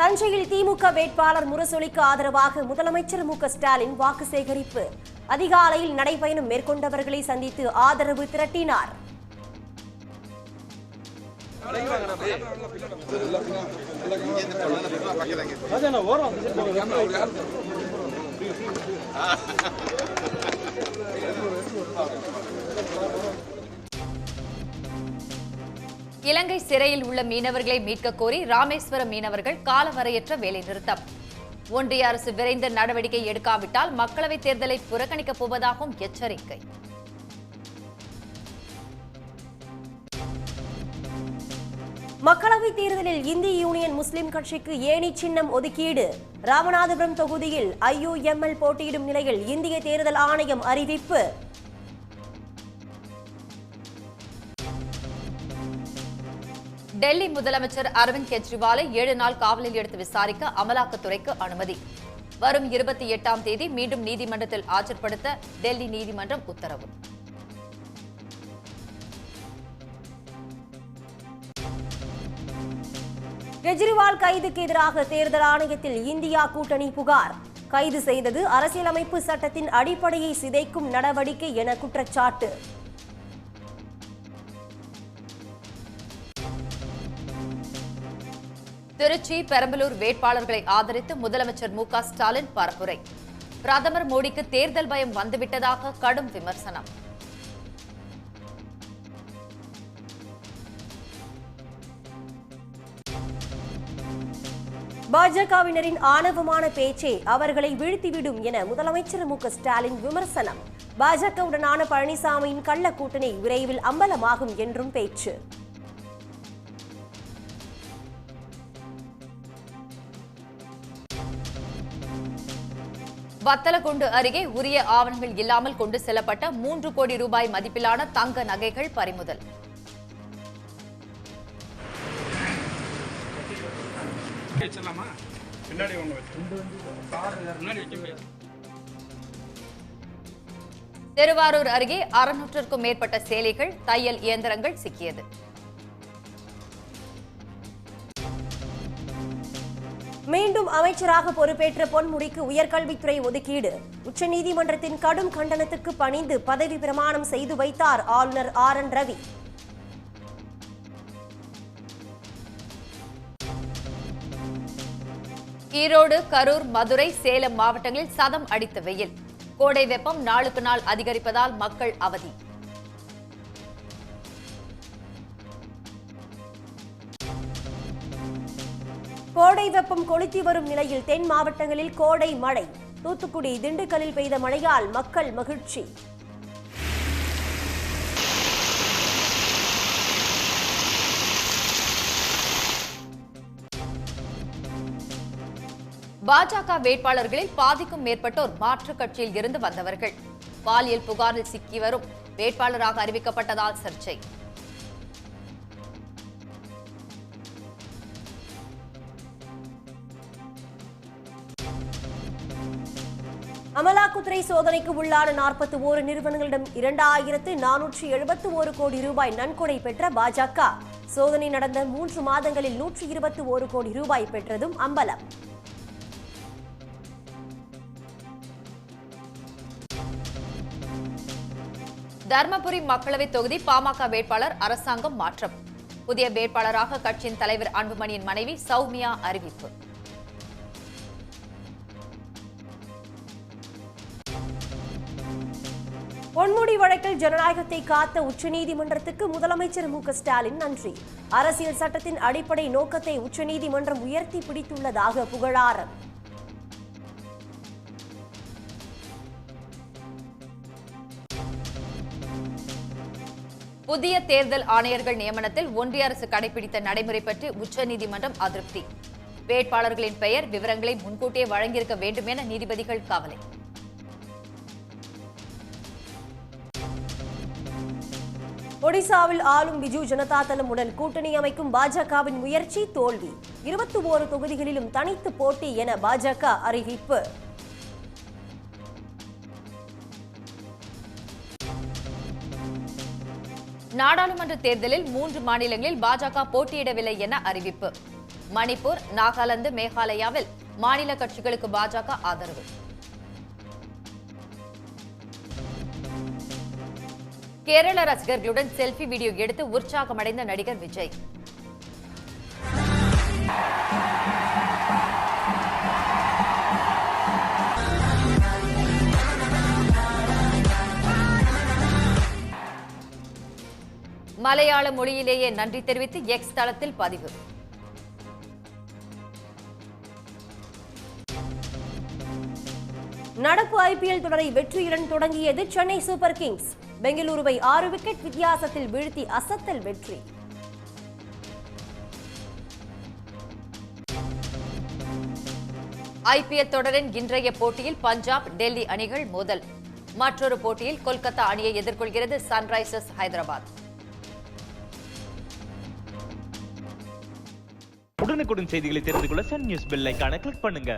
தஞ்சையில் திமுக வேட்பாளர் முரசொலிக்கு ஆதரவாக முதலமைச்சர் மு.க.ஸ்டாலின் வாக்கு சேகரிப்பு. அதிகாலையில் நடைபயணம் மேற்கொண்டவர்களை சந்தித்து ஆதரவு திரட்டினார். இலங்கை சிறையில் உள்ள மீனவர்களை மீட்க கோரி ராமேஸ்வரம் மீனவர்கள் காலவரையற்ற வேலைநிறுத்தம். ஒன்றிய அரசு விரைந்து நடவடிக்கை எடுக்காவிட்டால் மக்களவைத் தேர்தலை புறக்கணிக்கப் போவதாகவும் எச்சரிக்கை. மக்களவைத் தேர்தலில் இந்திய யூனியன் முஸ்லிம் கட்சிக்கு ஏணி சின்னம் ஒதுக்கீடு. ராமநாதபுரம் தொகுதியில் IUML போட்டியிடும் நிலையில் இந்திய தேர்தல் ஆணையம் அறிவிப்பு. டெல்லி முதலமைச்சர் அரவிந்த் கெஜ்ரிவாலை 7 நாள் காவலில் எடுத்து விசாரிக்க அமலாக்கத்துறைக்கு அனுமதி. வரும் 28ஆம் தேதி மீண்டும் நீதிமன்றத்தில் ஆஜர்படுத்த டெல்லி நீதிமன்றம் உத்தரவு. கெஜ்ரிவால் கைதுக்கு எதிராக தேர்தல் ஆணையத்தில் இந்தியா கூட்டணி புகார். கைது செய்தது அரசியலமைப்பு சட்டத்தின் அடிப்படையை சிதைக்கும் நடவடிக்கை என குற்றச்சாட்டு. திருச்சி, பெரம்பலூர் வேட்பாளர்களை ஆதரித்து முதலமைச்சர் மு.க.ஸ்டாலின் பரப்புரை. பிரதமர் மோடிக்கு தேர்தல் பயம் வந்துவிட்டதாக கடும் விமர்சனம். பாஜகவினரின் ஆணவமான பேச்சே அவர்களை வீழ்த்திவிடும் என முதலமைச்சர் மு.க.ஸ்டாலின் விமர்சனம். பாஜகவுடனான பழனிசாமியின் கள்ள கூட்டணி விரைவில் அம்பலமாகும் என்றும் பேச்சு. வத்தலக்குண்டு அருகே உரிய ஆவணங்கள் இல்லாமல் கொண்டு செல்லப்பட்ட 3 கோடி ரூபாய் மதிப்பிலான தங்க நகைகள் பறிமுதல். திருவாரூர் அருகே 600க்கும் மேற்பட்ட சேலைகள், தையல் இயந்திரங்கள் சிக்கியது. மீண்டும் அமைச்சராக பொறுப்பேற்ற பொன்முடிக்கு உயர்கல்வித்துறை ஒதுக்கீடு. உச்சநீதிமன்றத்தின் கடும் கண்டனத்துக்கு பணிந்து பதவி பிரமாணம் செய்து வைத்தார் ஆளுநர் RN ரவி. ஈரோடு, கரூர், மதுரை, சேலம் மாவட்டங்களில் சதம் அடித்த வெயில். கோடை வெப்பம் நாளுக்கு நாள் அதிகரிப்பதால் மக்கள் அவதி. கோடை வெப்பம் கொளுத்தி வரும் நிலையில் தென் மாவட்டங்களில் கோடை மழை. தூத்துக்குடி, திண்டுக்கல்லில் பெய்த மழையால் மக்கள் மகிழ்ச்சி. பாஜக வேட்பாளர்களில் பாதிக்கும் மேற்பட்டோர் மாற்றுக் கட்சியில் இருந்து வந்தவர்கள். பாலியல் புகாரில் சிக்கி வரும் வேட்பாளராக அறிவிக்கப்பட்டதால் சர்ச்சை. அமலாக்கத்துறை சோதனைக்கு உள்ளான 41 நிறுவனங்களிடம் 2471 கோடி ரூபாய் நன்கொடை பெற்ற பாஜக. சோதனை நடந்த 3 மாதங்களில் 121 கோடி ரூபாய் பெற்றதும் அம்பலம். தர்மபுரி மக்களவை தொகுதி பாமக வேட்பாளர் அரசாங்கம் மாற்றம். புதிய வேட்பாளராக கட்சியின் தலைவர் அன்புமணியின் மனைவி சௌமியா அறிவிப்பு. பொன்முடி வழக்கில் ஜனநாயகத்தை காத்த உச்சநீதிமன்றத்துக்கு முதலமைச்சர் மு.க.ஸ்டாலின் நன்றி. அரசியல் சட்டத்தின் அடிப்படை நோக்கத்தை உச்சநீதிமன்றம் உயர்த்தி பிடித்துள்ளதாக புகழாரம். புதிய தேர்தல் ஆணையர்கள் நியமனத்தில் ஒன்றிய அரசு கடைபிடித்த நடைமுறை பற்றி உச்சநீதிமன்றம் அதிருப்தி. வேட்பாளர்களின் பெயர் விவரங்களை முன்கூட்டியே வழங்கியிருக்க வேண்டும் என நீதிபதிகள் கவலை. ஒடிசாவில் ஆளும் பிஜு ஜனதா தளமுடன் கூட்டணி அமைக்கும் பாஜகவின் முயற்சி தோல்வி. 21 தொகுதிகளிலும் தனித்து போட்டி என பாஜக அறிவிப்பு. நாடாளுமன்ற தேர்தலில் 3 மாநிலங்களில் பாஜக போட்டியிடவில்லை என அறிவிப்பு. மணிப்பூர், நாகாலாந்து, மேகாலயாவில் மாநில கட்சிகளுக்கு பாஜக ஆதரவு. கேரள ரசிகர்களுடன் செல்ஃபி வீடியோ எடுத்து உற்சாகமடைந்த நடிகர் விஜய். மலையாள மொழியிலேயே நன்றி தெரிவித்து எக்ஸ் தளத்தில் பதிவு. நடப்பு ஐபிஎல் தொடரை வெற்றியுடன் தொடங்கியது சென்னை சூப்பர் கிங்ஸ். பெங்களூருவை 6 விக்கெட் வித்தியாசத்தில் வீழ்த்தி அசத்தல் வெற்றி. ஐபிஎல் தொடரின் இன்றைய போட்டியில் பஞ்சாப், டெல்லி அணிகள் மோதல். மற்றொரு போட்டியில் கொல்கத்தா அணியை எதிர்கொள்கிறது சன்ரைசர்ஸ் ஹைதராபாத். உடனுக்குடன் செய்திகளை தெரிந்து கொள்ள சன் நியூஸ் பெல் ஐகானை கிளிக் பண்ணுங்க.